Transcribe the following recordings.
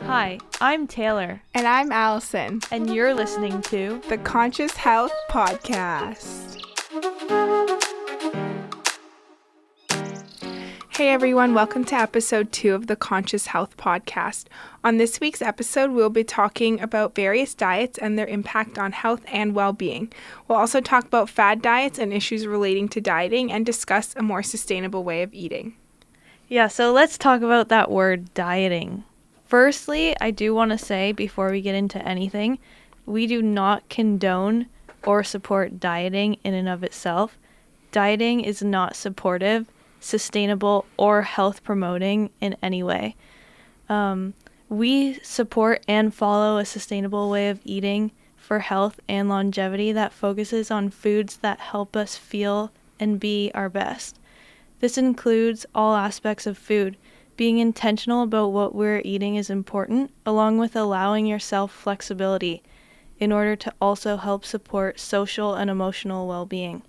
Hi, I'm Taylor. And I'm Allison. And you're listening to the Conscious Health Podcast. Hey everyone, welcome to episode 2 of the Conscious Health Podcast. On this week's episode, we'll be talking about various diets and their impact on health and well-being. We'll also talk about fad diets and issues relating to dieting and discuss a more sustainable way of eating. Yeah, so let's talk about that word dieting. Firstly, I do want to say before we get into anything, we do not condone or support dieting in and of itself. Dieting is not supportive, sustainable, or health promoting in any way. We support and follow a sustainable way of eating for health and longevity that focuses on foods that help us feel and be our best. This includes all aspects of food. Being intentional about what we're eating is important, along with allowing yourself flexibility in order to also help support social and emotional well-being.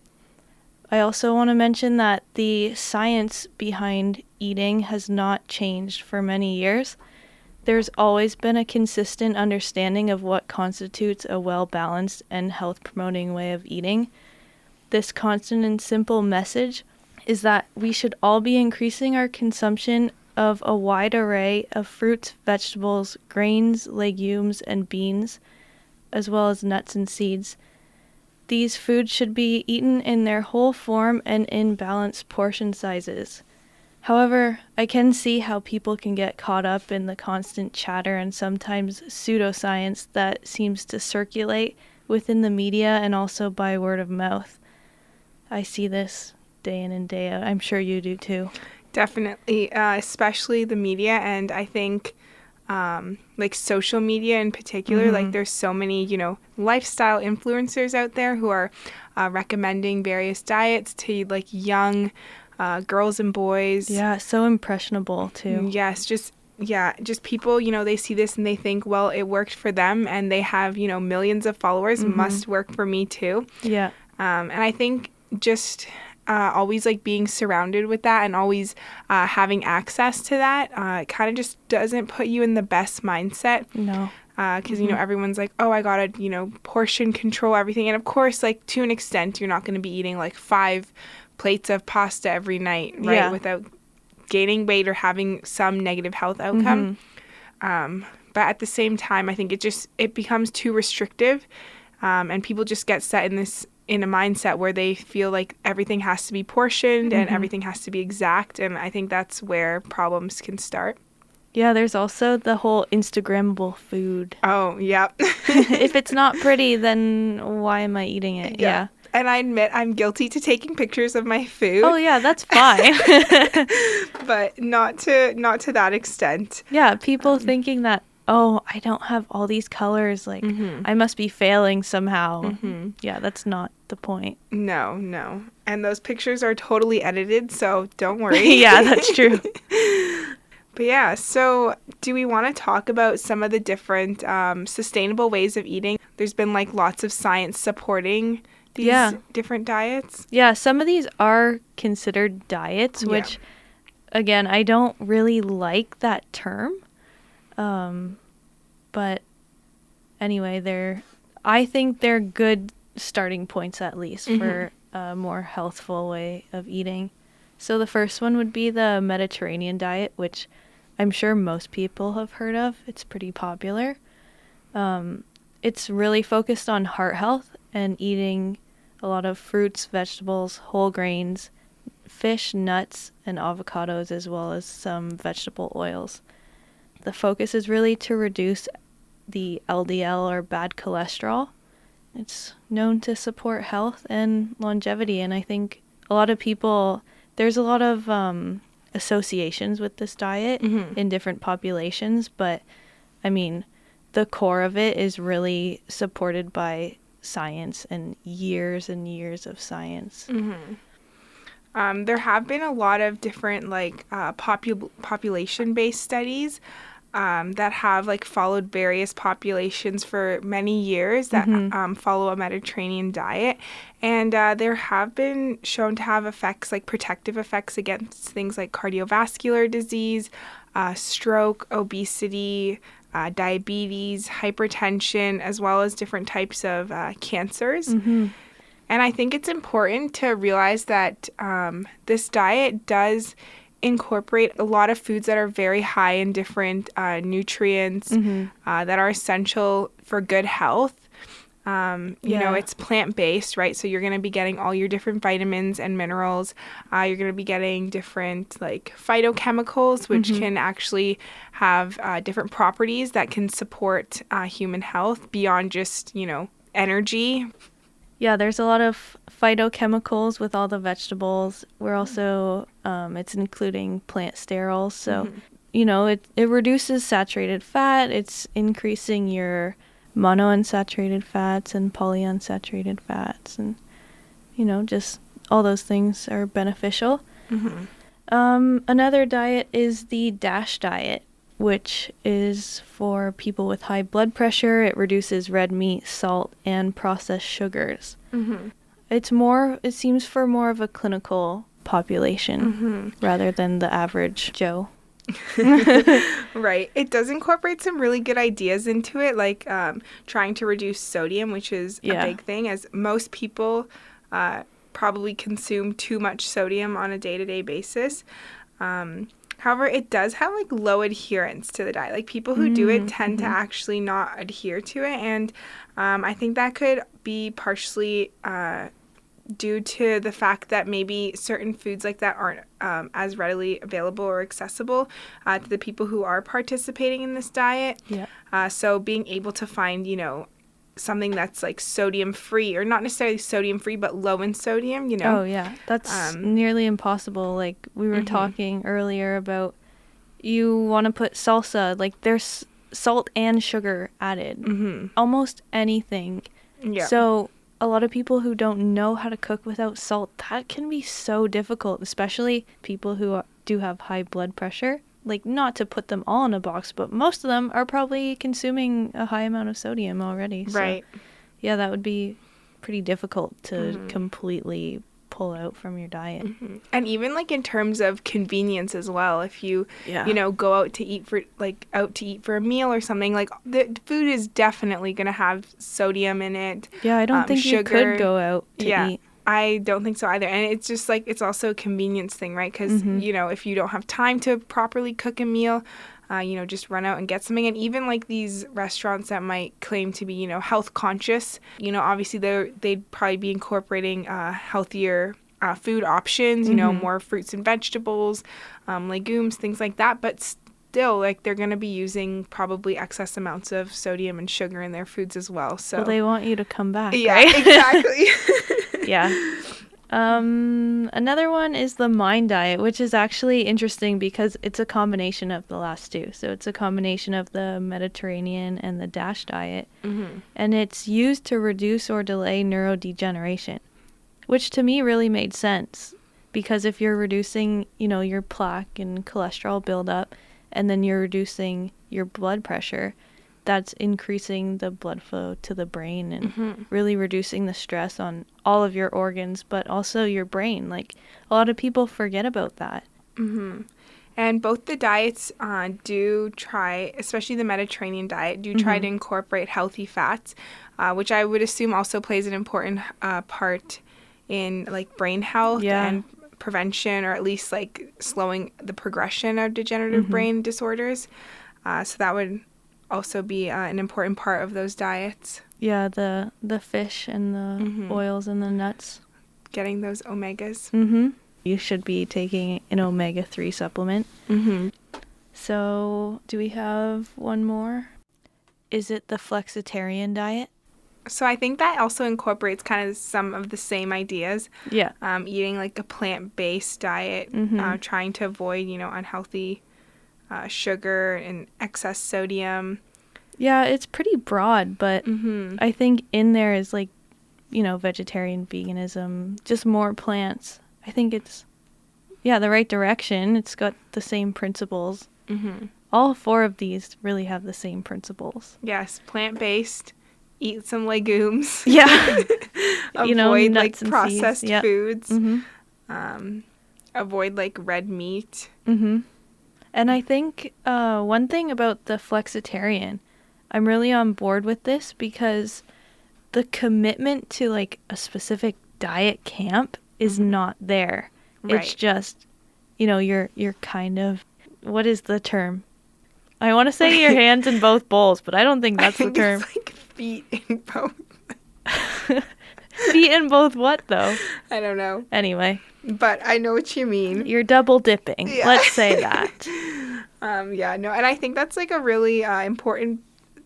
I also want to mention that the science behind eating has not changed for many years. There's always been a consistent understanding of what constitutes a well-balanced and health-promoting way of eating. This constant and simple message is that we should all be increasing our consumption of a wide array of fruits, vegetables, grains, legumes, and beans, as well as nuts and seeds. These foods should be eaten in their whole form and in balanced portion sizes. However, I can see how people can get caught up in the constant chatter and sometimes pseudoscience that seems to circulate within the media and also by word of mouth. I see this day in and day out. I'm sure you do too. Definitely, especially the media, and I think like social media in particular, like there's so many, lifestyle influencers out there who are recommending various diets to like young girls and boys. Yeah, so impressionable too. Yes, just people, they see this and they think, well, it worked for them and they have, millions of followers, must work for me too. Yeah. And I think just always like being surrounded with that and always having access to that kind of just doesn't put you in the best mindset. No. Because, everyone's like, oh, I gotta, portion control everything. And of course, like to an extent, you're not going to be eating like 5 plates of pasta every night, right? Yeah. Without gaining weight or having some negative health outcome. But at the same time, I think it becomes too restrictive. And people just get set in a mindset where they feel like everything has to be portioned and everything has to be exact. And I think that's where problems can start. Yeah, there's also the whole Instagrammable food. Oh, yeah. If it's not pretty, then why am I eating it? Yeah. And I admit I'm guilty to taking pictures of my food. Oh, yeah, that's fine. But not to that extent. Yeah, people thinking that, oh, I don't have all these colors, like I must be failing somehow. Yeah, that's not the point. No. And those pictures are totally edited, so don't worry. Yeah, that's true. But yeah, so do we want to talk about some of the different sustainable ways of eating? There's been like lots of science supporting these different diets. Yeah, some of these are considered diets, which, again, I don't really like that term. But anyway, I think they're good starting points at least for a more healthful way of eating. So the first one would be the Mediterranean diet, which I'm sure most people have heard of. It's pretty popular. It's really focused on heart health and eating a lot of fruits, vegetables, whole grains, fish, nuts, and avocados, as well as some vegetable oils. The focus is really to reduce the LDL or bad cholesterol. It's known to support health and longevity, and I think a lot of people, there's a lot of associations with this diet in different populations, but I mean, the core of it is really supported by science and years of science. There have been a lot of different like population-based studies that have like followed various populations for many years that follow a Mediterranean diet, and there have been shown to have effects, like protective effects against things like cardiovascular disease, stroke, obesity, diabetes, hypertension, as well as different types of cancers. And I think it's important to realize that this diet does incorporate a lot of foods that are very high in different nutrients that are essential for good health. You know, it's plant-based, right? So you're going to be getting all your different vitamins and minerals. You're going to be getting different like phytochemicals, which can actually have different properties that can support human health beyond just, you know, energy. Yeah, there's a lot of phytochemicals with all the vegetables. We're also, it's including plant sterols. So, you know, it reduces saturated fat. It's increasing your monounsaturated fats and polyunsaturated fats. And, you know, just all those things are beneficial. Another diet is the DASH diet, which is for people with high blood pressure. It reduces red meat, salt, and processed sugars. It seems for more of a clinical population rather than the average Joe. Right. It does incorporate some really good ideas into it, like trying to reduce sodium, which is a big thing, as most people probably consume too much sodium on a day-to-day basis. However, it does have like low adherence to the diet. Like people who do it tend to actually not adhere to it. And I think that could be partially due to the fact that maybe certain foods like that aren't as readily available or accessible to the people who are participating in this diet. So being able to find, you know, something that's like sodium free, or not necessarily sodium free, but low in sodium, you know. Oh yeah, that's nearly impossible. Like we were talking earlier about, you want to put salsa, like there's salt and sugar added, almost anything. So a lot of people who don't know how to cook without salt, that can be so difficult, especially people who do have high blood pressure. Like, not to put them all in a box, but most of them are probably consuming a high amount of sodium already. So, right. Yeah, that would be pretty difficult to completely pull out from your diet. And even like in terms of convenience as well, if you you know, go out to eat for a meal or something, like the food is definitely going to have sodium in it. Yeah, I don't think sugar. You could go out to eat. I don't think so either. And it's just like, it's also a convenience thing, right? Because, you know, if you don't have time to properly cook a meal, you know, just run out and get something. And even like these restaurants that might claim to be, you know, health conscious, you know, obviously they'd probably be incorporating healthier food options, you know, more fruits and vegetables, legumes, things like that. But still, like, they're going to be using probably excess amounts of sodium and sugar in their foods as well. So well, they want you to come back, yeah, right? Exactly. Yeah. Another one is the MIND diet, which is actually interesting because it's a combination of the last two. So it's a combination of the Mediterranean and the DASH diet. And it's used to reduce or delay neurodegeneration, which to me really made sense, because if you're reducing, you know, your plaque and cholesterol buildup, and then you're reducing your blood pressure, that's increasing the blood flow to the brain and really reducing the stress on all of your organs, but also your brain. Like, a lot of people forget about that. And both the diets do try, especially the Mediterranean diet, do try to incorporate healthy fats, which I would assume also plays an important part in like brain health and prevention, or at least like slowing the progression of degenerative brain disorders. So that would also be an important part of those diets. Yeah, the fish and the oils and the nuts. Getting those omegas. You should be taking an omega-3 supplement. So, do we have one more? Is it the flexitarian diet? So I think that also incorporates kind of some of the same ideas. Yeah. Eating like a plant-based diet, trying to avoid, you know, unhealthy sugar and excess sodium. Yeah, it's pretty broad, but I think in there is like, you know, vegetarian, veganism, just more plants. I think it's, the right direction. It's got the same principles. All 4 of these really have the same principles. Yes, plant-based, eat some legumes. Yeah. Avoid like nuts and processed seeds. Yep. foods. Avoid like red meat. And I think one thing about the flexitarian, I'm really on board with this because the commitment to like a specific diet camp is not there. Right. It's just, you're kind of, what is the term? I want to say your hands in both bowls, but I don't think that's the term. It's like feet in both. Feet in both what, though? I don't know. Anyway. But I know what you mean. You're double dipping. Yeah. Let's say that. And I think that's like a really important,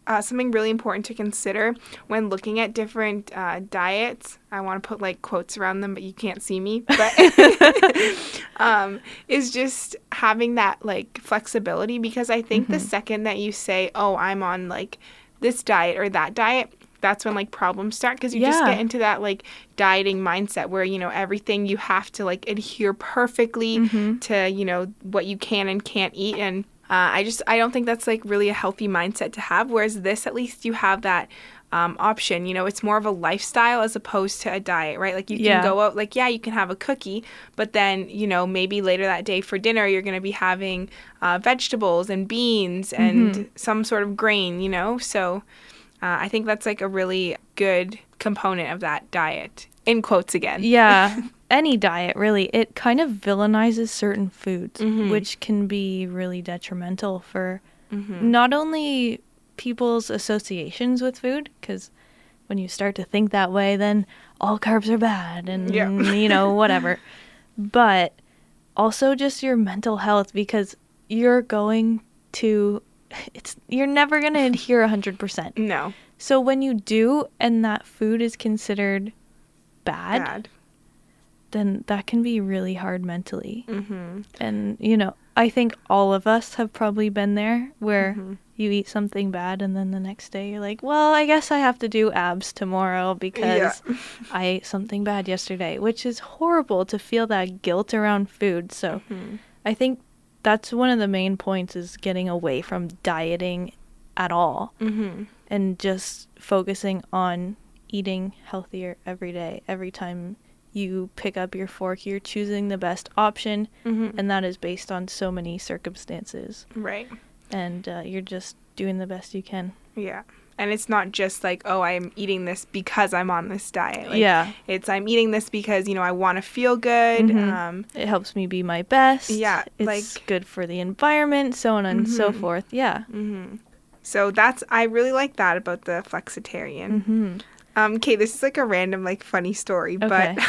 something really important to consider when looking at different diets. I want to put like quotes around them, but you can't see me. But is just having that like flexibility, because I think the second that you say, oh, I'm on like this diet or that diet, that's when like problems start, because you just get into that like dieting mindset where everything you have to like adhere perfectly to what you can and can't eat. And I don't think that's like really a healthy mindset to have, whereas this, at least you have that option. It's more of a lifestyle as opposed to a diet, right? Like you can go out, like you can have a cookie, but then maybe later that day for dinner you're going to be having vegetables and beans and some sort of grain, so I think that's like a really good component of that diet, in quotes again. Yeah. Any diet, really. It kind of villainizes certain foods, which can be really detrimental for not only people's associations with food, because when you start to think that way, then all carbs are bad and, whatever. But also just your mental health, because you're never going to adhere 100%. No. So when you do, and that food is considered bad. Then that can be really hard mentally. And, I think all of us have probably been there where you eat something bad and then the next day you're like, well, I guess I have to do abs tomorrow because I ate something bad yesterday, which is horrible to feel that guilt around food. So I think that's one of the main points, is getting away from dieting at all and just focusing on eating healthier every day. Every time you pick up your fork, you're choosing the best option, and that is based on so many circumstances. Right. And you're just doing the best you can. Yeah. And it's not just like, oh, I'm eating this because I'm on this diet. Like, it's I'm eating this because, I want to feel good. It helps me be my best. Yeah. It's good for the environment, so on and so forth. Yeah. So I really like that about the flexitarian. Okay, this is like a random, like, funny story, but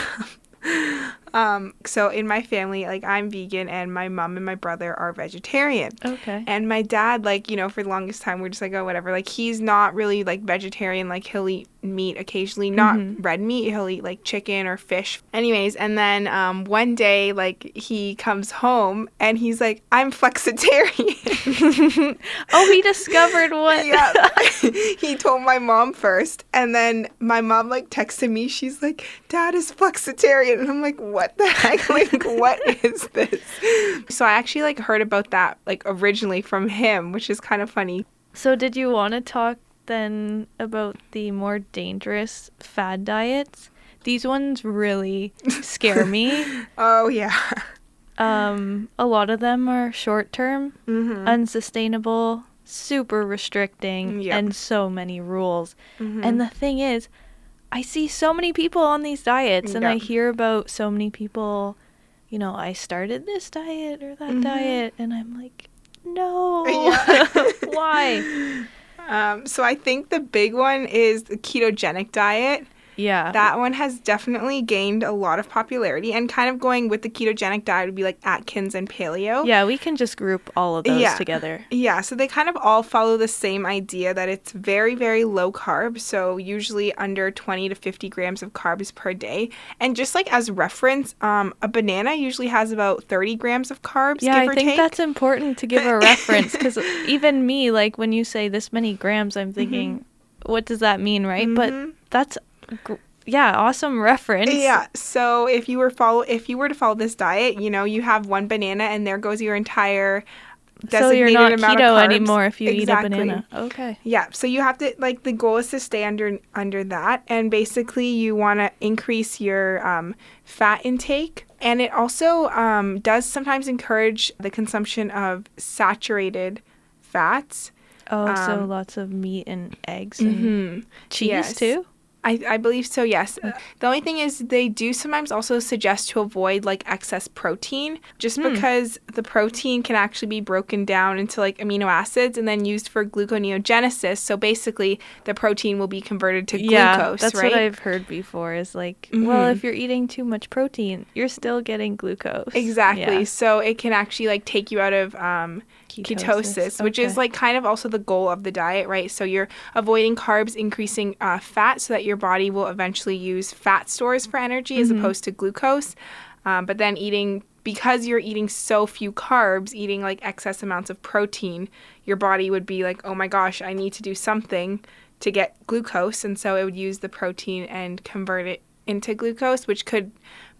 so in my family, like, I'm vegan and my mom and my brother are vegetarian. Okay. And my dad, like, for the longest time, we're just like, oh, whatever. Like, he's not really, like, vegetarian. Like, he'll eat meat occasionally, not red meat. He'll eat, like, chicken or fish. Anyways, and then one day, like, he comes home and he's like, I'm flexitarian. Oh, he discovered what? Yeah. He told my mom first. And then my mom, like, texted me. She's like, Dad is flexitarian. And I'm like, what the heck? Like, what is this? So I actually, like, heard about that, like, originally from him, which is kind of funny. So did you want to talk then about the more dangerous fad diets? These ones really scare me. Oh, yeah. A lot of them are short-term, unsustainable, super restricting, and so many rules. And the thing is, I see so many people on these diets, and I hear about so many people, I started this diet or that diet, and I'm like, no. Why? So I think the big one is the ketogenic diet. Yeah. That one has definitely gained a lot of popularity, and kind of going with the ketogenic diet would be like Atkins and paleo. Yeah, we can just group all of those together. Yeah, so they kind of all follow the same idea that it's very, very low carb, so usually under 20 to 50 grams of carbs per day. And just like as reference, a banana usually has about 30 grams of carbs, yeah, give or I think take. that's important to give a reference, because even me, like when you say this many grams, I'm thinking, what does that mean, right? But that's awesome reference. Yeah. So if you were to follow this diet, you have one banana and there goes your entire So you're designated not amount keto of carbs. anymore if you Exactly. eat a banana. Okay. Yeah, so you have to, like, the goal is to stay under that, and basically you want to increase your fat intake, and it also does sometimes encourage the consumption of saturated fats. Oh, so lots of meat and eggs and cheese Yes. too? I believe so, yes. The only thing is they do sometimes also suggest to avoid like excess protein, just because the protein can actually be broken down into like amino acids and then used for gluconeogenesis. So basically the protein will be converted to glucose, that's right? what I've heard before is like, well, if you're eating too much protein, you're still getting glucose. Exactly. Yeah. So it can actually like take you out of ketosis, which is Okay. like kind of also the goal of the diet, right? So you're avoiding carbs, increasing fat so that your body will eventually use fat stores for energy as opposed to glucose. But then because you're eating so few carbs, eating like excess amounts of protein, your body would be like, oh my gosh, I need to do something to get glucose. And so it would use the protein and convert it into glucose, which could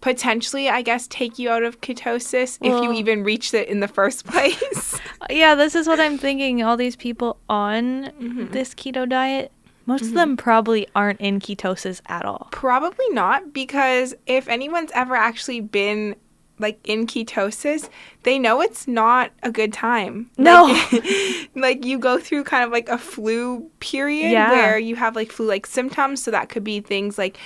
potentially, I guess, take you out of ketosis if you even reached it in the first place. Yeah, this is what I'm thinking. All these people on this keto diet, most of them probably aren't in ketosis at all. Probably not, because if anyone's ever actually been like in ketosis, they know it's not a good time. No. Like you go through kind of like a flu period where you have like flu-like symptoms. So that could be things like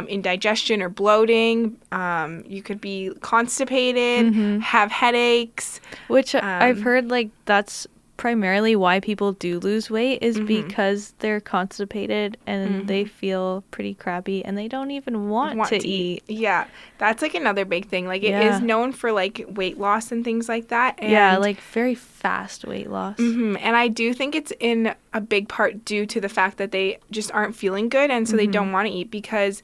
indigestion or bloating. You could be constipated, have headaches. Which I've heard like that's primarily why people do lose weight is because they're constipated and they feel pretty crappy and they don't even want to eat. Yeah, that's like another big thing. Like it is known for like weight loss and things like that. And, like very fast weight loss. And I do think it's in a big part due to the fact that they just aren't feeling good and so they don't want to eat, because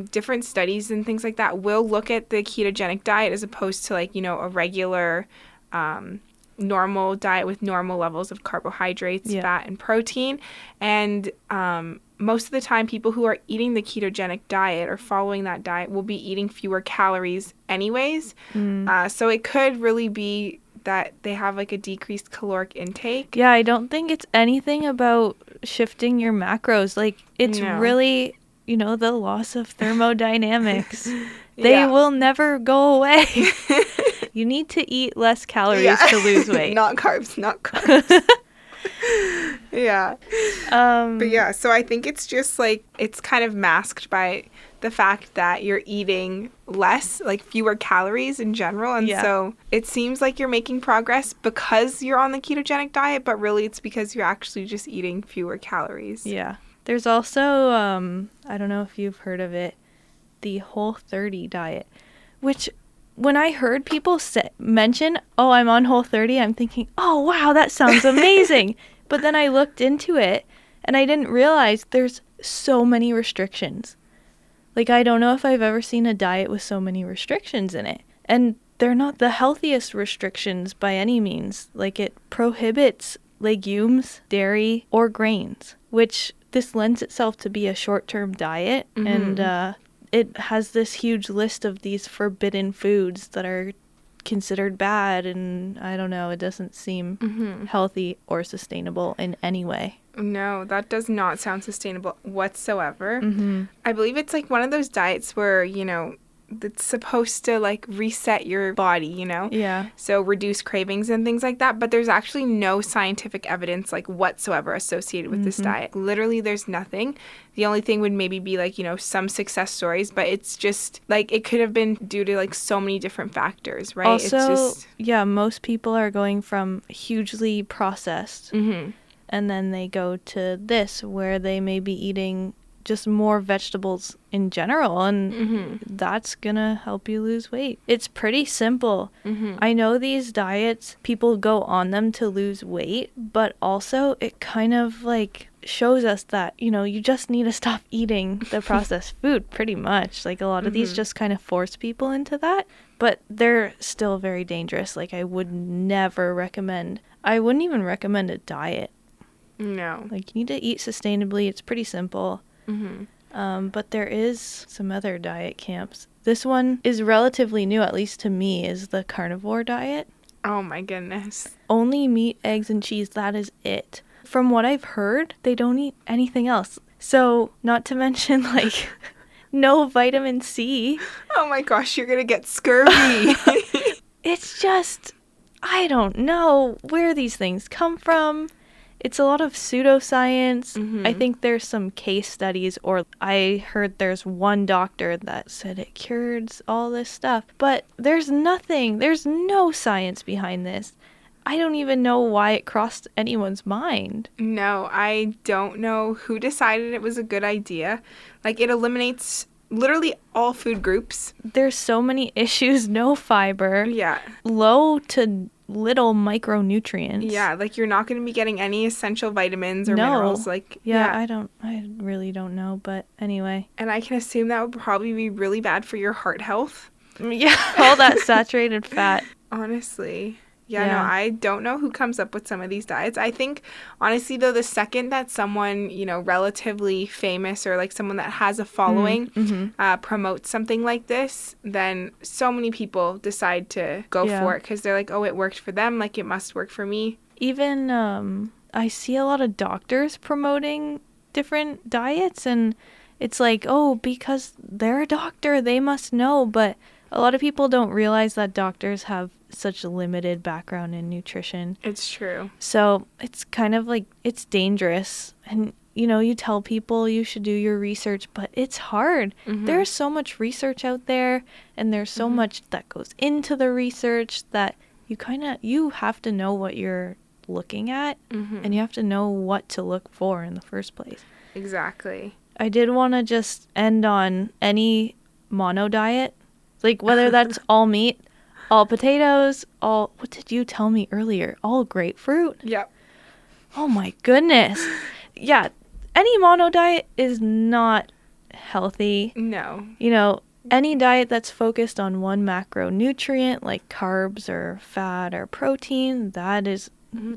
different studies and things like that will look at the ketogenic diet as opposed to like, a regular normal diet with normal levels of carbohydrates, fat, and protein. And most of the time, people who are eating the ketogenic diet or following that diet will be eating fewer calories anyways. So it could really be that they have like a decreased caloric intake. Yeah, I don't think it's anything about shifting your macros. Like it's really, the loss of thermodynamics. They will never go away. You need to eat less calories to lose weight. Not carbs. Yeah. But yeah, so I think it's just like, it's kind of masked by the fact that you're eating less, like fewer calories in general. And so it seems like you're making progress because you're on the ketogenic diet, but really it's because you're actually just eating fewer calories. Yeah. There's also, I don't know if you've heard of it, the Whole30 diet, which when I heard people mention, oh, I'm on Whole30, I'm thinking, oh, wow, that sounds amazing. But then I looked into it and I didn't realize there's so many restrictions. Like, I don't know if I've ever seen a diet with so many restrictions in it. And they're not the healthiest restrictions by any means. Like, it prohibits legumes, dairy, or grains, which this lends itself to be a short-term diet. And it has this huge list of these forbidden foods that are considered bad, and I don't know, it doesn't seem healthy or sustainable in any way. No, that does not sound sustainable whatsoever. I believe it's like one of those diets where, it's supposed to like reset your body, Yeah. So reduce cravings and things like that. But there's actually no scientific evidence like whatsoever associated with this diet. Literally, there's nothing. The only thing would maybe be like, some success stories, but it's just like it could have been due to like so many different factors, right? Also, most people are going from hugely processed and then they go to this where they may be eating just more vegetables in general, and that's gonna help you lose weight. It's pretty simple. I know these diets, people go on them to lose weight, but also it kind of like shows us that, you just need to stop eating the processed food pretty much. Like a lot of these just kind of force people into that, but they're still very dangerous. Like I wouldn't even recommend a diet. No. Like you need to eat sustainably. It's pretty simple. But there is some other diet camps. This one is relatively new, at least to me, is the carnivore diet. Oh my goodness. Only meat, eggs, and cheese. That is it. From what I've heard, they don't eat anything else. So, not to mention, like, no vitamin C. Oh my gosh, you're gonna get scurvy. It's just, I don't know where these things come from. It's a lot of pseudoscience. I think there's some case studies, or I heard there's one doctor that said it cures all this stuff. But there's no science behind this. I don't even know why it crossed anyone's mind. No, I don't know who decided it was a good idea. Like, it eliminates literally all food groups. There's so many issues, no fiber, Yeah. low to little micronutrients. Yeah, like you're not going to be getting any essential vitamins or No. minerals. Like, Yeah, I really don't know, but anyway. And I can assume that would probably be really bad for your heart health. Yeah, all that saturated fat. Honestly. Yeah, Yeah. no, I don't know who comes up with some of these diets. I think, honestly, though, the second that someone, relatively famous or like someone that has a following promotes something like this, then so many people decide to go for it because they're like, oh, it worked for them, like it must work for me. Even I see a lot of doctors promoting different diets, and it's like, oh, because they're a doctor, they must know. But a lot of people don't realize that doctors have such a limited background in nutrition. It's true. So it's kind of like, it's dangerous. And, you tell people you should do your research, but it's hard. There's so much research out there, and there's so much that goes into the research that you have to know what you're looking at, and you have to know what to look for in the first place. Exactly. I did want to just end on any mono diet, like whether that's all meat, all potatoes, what did you tell me earlier? All grapefruit? Yep. Oh my goodness. Yeah, any mono diet is not healthy. No. Any diet that's focused on one macronutrient, like carbs or fat or protein, that is,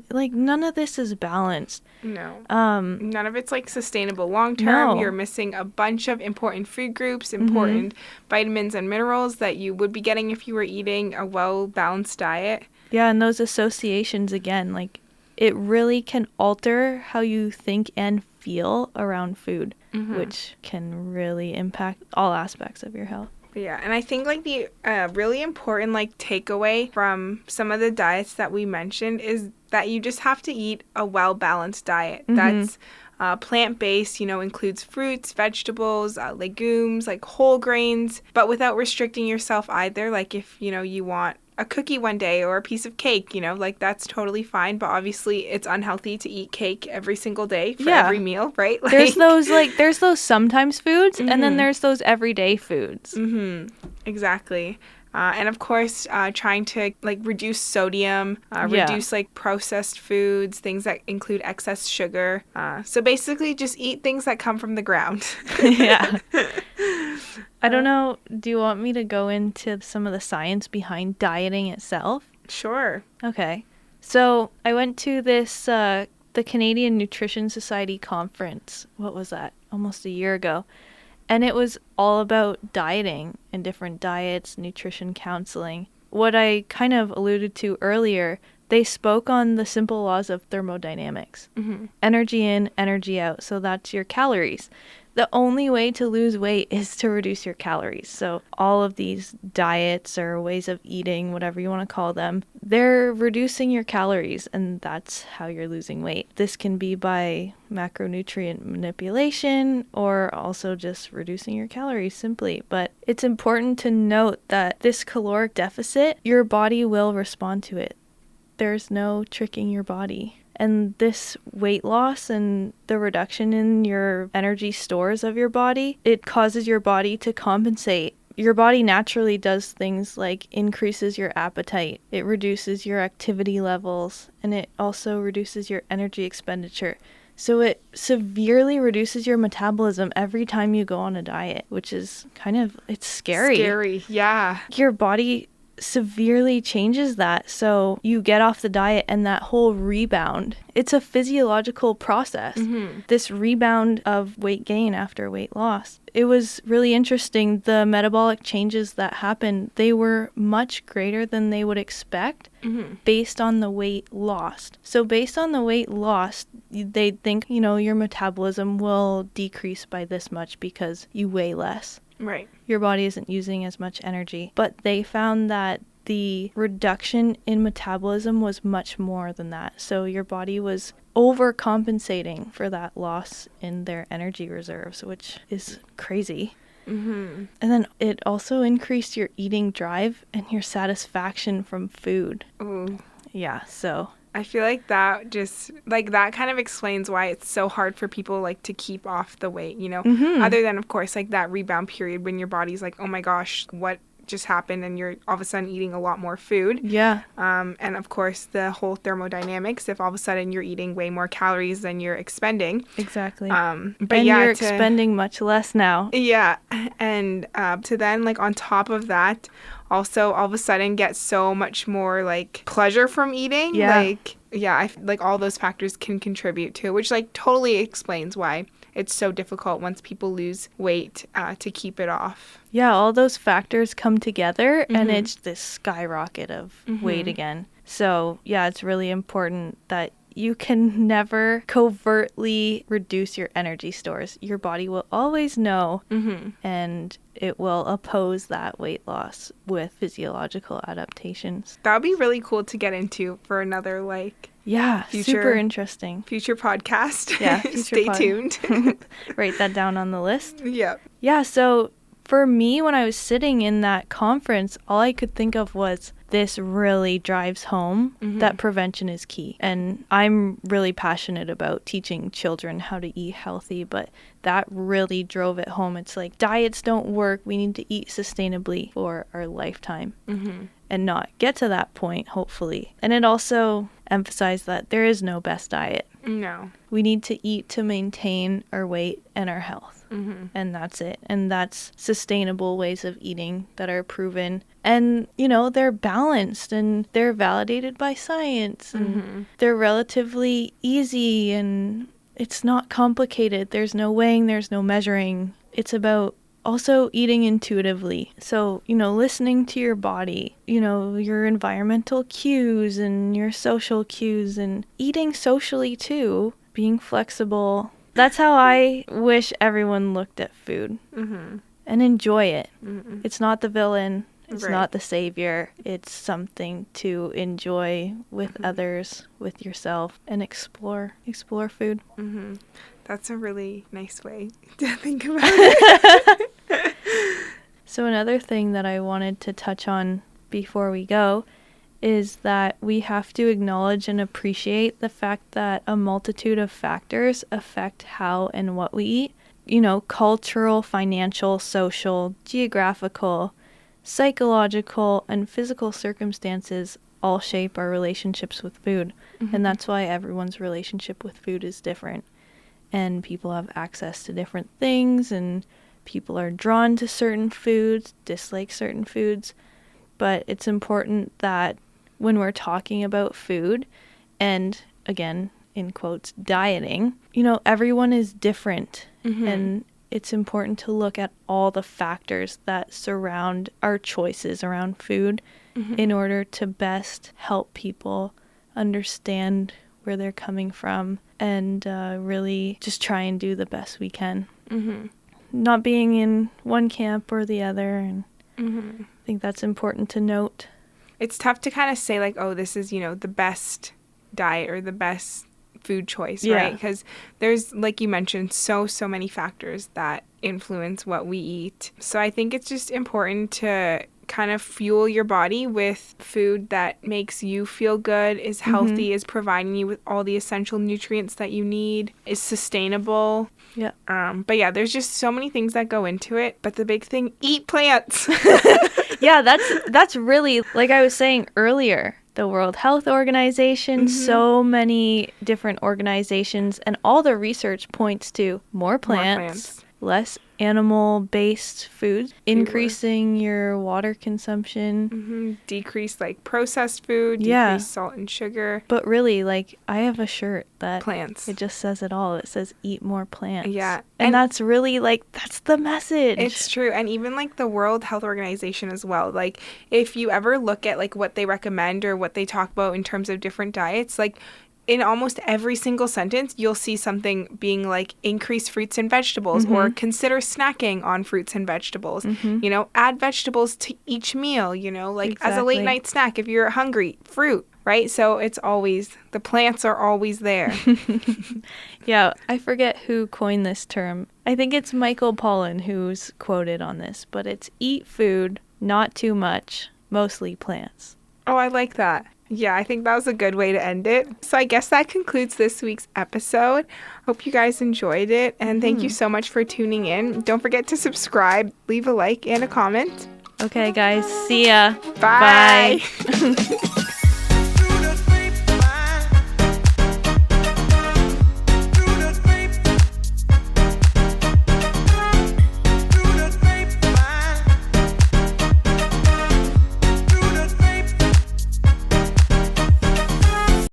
like, none of this is balanced. No. None of it's like sustainable long term. No. You're missing a bunch of important food groups, important vitamins and minerals that you would be getting if you were eating a well balanced diet. Yeah, and those associations again, like, it really can alter how you think and feel around food, which can really impact all aspects of your health. Yeah, and I think like the really important like takeaway from some of the diets that we mentioned is that you just have to eat a well-balanced diet. That's plant-based, includes fruits, vegetables, legumes, like whole grains, but without restricting yourself either. Like if, you want a cookie one day or a piece of cake, like that's totally fine. But obviously it's unhealthy to eat cake every single day for every meal, right? Like, there's those sometimes foods, and then there's those everyday foods. Exactly. And of course, trying to like reduce sodium, reduce like processed foods, things that include excess sugar. So basically just eat things that come from the ground. Yeah. I don't know. Do you want me to go into some of the science behind dieting itself? Sure. Okay. So I went to this, the Canadian Nutrition Society conference. What was that? Almost a year ago. And it was all about dieting and different diets, nutrition counseling. What I kind of alluded to earlier, they spoke on the simple laws of thermodynamics. Energy in, energy out. So that's your calories. The only way to lose weight is to reduce your calories. So all of these diets or ways of eating, whatever you want to call them, they're reducing your calories, and that's how you're losing weight. This can be by macronutrient manipulation or also just reducing your calories simply. But it's important to note that this caloric deficit, your body will respond to it. There's no tricking your body. And this weight loss and the reduction in your energy stores of your body, it causes your body to compensate. Your body naturally does things like increases your appetite, it reduces your activity levels, and it also reduces your energy expenditure. So it severely reduces your metabolism every time you go on a diet, which is it's scary. Scary, yeah. Your body severely changes that. So you get off the diet and that whole rebound, it's a physiological process. This rebound of weight gain after weight loss. It was really interesting. The metabolic changes that happened, they were much greater than they would expect based on the weight lost. So based on the weight lost, they'd think, your metabolism will decrease by this much because you weigh less. Right. Your body isn't using as much energy. But they found that the reduction in metabolism was much more than that. So your body was overcompensating for that loss in their energy reserves, which is crazy. And then it also increased your eating drive and your satisfaction from food. Ooh. Yeah, so I feel like that just, like, that kind of explains why it's so hard for people, like, to keep off the weight, other than, of course, like, that rebound period when your body's like, oh my gosh, what just happened, and you're all of a sudden eating a lot more food. Yeah. And of course, the whole thermodynamics, if all of a sudden you're eating way more calories than you're expending. Exactly. But and yeah, you're expending much less now. Yeah. And to then, like, on top of that, also all of a sudden get so much more, like, pleasure from eating. Yeah. Like, yeah, like, all those factors can contribute to it, which, like, totally explains why it's so difficult once people lose weight to keep it off. Yeah, all those factors come together and it's this skyrocket of weight again. So, yeah, it's really important that you can never covertly reduce your energy stores. Your body will always know and it will oppose that weight loss with physiological adaptations. That would be really cool to get into for another, like, yeah, super interesting. Future podcast. Yeah, Stay tuned. Write that down on the list. Yep. Yeah, so for me, when I was sitting in that conference, all I could think of was this really drives home that prevention is key. And I'm really passionate about teaching children how to eat healthy, but that really drove it home. It's like, diets don't work. We need to eat sustainably for our lifetime and not get to that point, hopefully. And it also emphasized that there is no best diet. No. We need to eat to maintain our weight and our health. And that's it. And that's sustainable ways of eating that are proven. And, they're balanced and they're validated by science. And they're relatively easy and it's not complicated. There's no weighing, there's no measuring. It's about also eating intuitively. So, listening to your body, your environmental cues and your social cues and eating socially too, being flexible. That's how I wish everyone looked at food and enjoy it. It's not the villain. It's not the savior. It's something to enjoy with others, with yourself, and explore food. That's a really nice way to think about it. So another thing that I wanted to touch on before we go is that we have to acknowledge and appreciate the fact that a multitude of factors affect how and what we eat. Cultural, financial, social, geographical, psychological, and physical circumstances all shape our relationships with food. And that's why everyone's relationship with food is different. And people have access to different things, and people are drawn to certain foods, dislike certain foods. But it's important that when we're talking about food, and again, in quotes, dieting, everyone is different. And it's important to look at all the factors that surround our choices around food in order to best help people understand where they're coming from and really just try and do the best we can. Not being in one camp or the other. And I think that's important to note. It's tough to kind of say, like, oh, this is, the best diet or the best food choice, right? Because there's, like you mentioned, so many factors that influence what we eat. So I think it's just important to kind of fuel your body with food that makes you feel good, is healthy, is providing you with all the essential nutrients that you need, is sustainable. Yeah. But yeah, there's just so many things that go into it. But the big thing, eat plants. Yeah, that's really, like I was saying earlier, the World Health Organization, so many different organizations, and all the research points to more plants, less animal-based foods, increasing your water consumption. Decrease like processed food, decrease salt and sugar. But really, like, I have a shirt that plants. It just says it all. It says eat more plants. Yeah. And that's really, like, that's the message. It's true. And even like the World Health Organization as well. Like, if you ever look at like what they recommend or what they talk about in terms of different diets, like in almost every single sentence, you'll see something being like increase fruits and vegetables or consider snacking on fruits and vegetables. You know, add vegetables to each meal, you know, like as a late night snack if you're hungry, fruit, right? So it's always, the plants are always there. Yeah, I forget who coined this term. I think it's Michael Pollan who's quoted on this, but it's eat food, not too much, mostly plants. Oh, I like that. Yeah, I think that was a good way to end it. So I guess that concludes this week's episode. Hope you guys enjoyed it, and thank you so much for tuning in. Don't forget to subscribe, leave a like, and a comment. Okay, guys. See ya. Bye. Bye.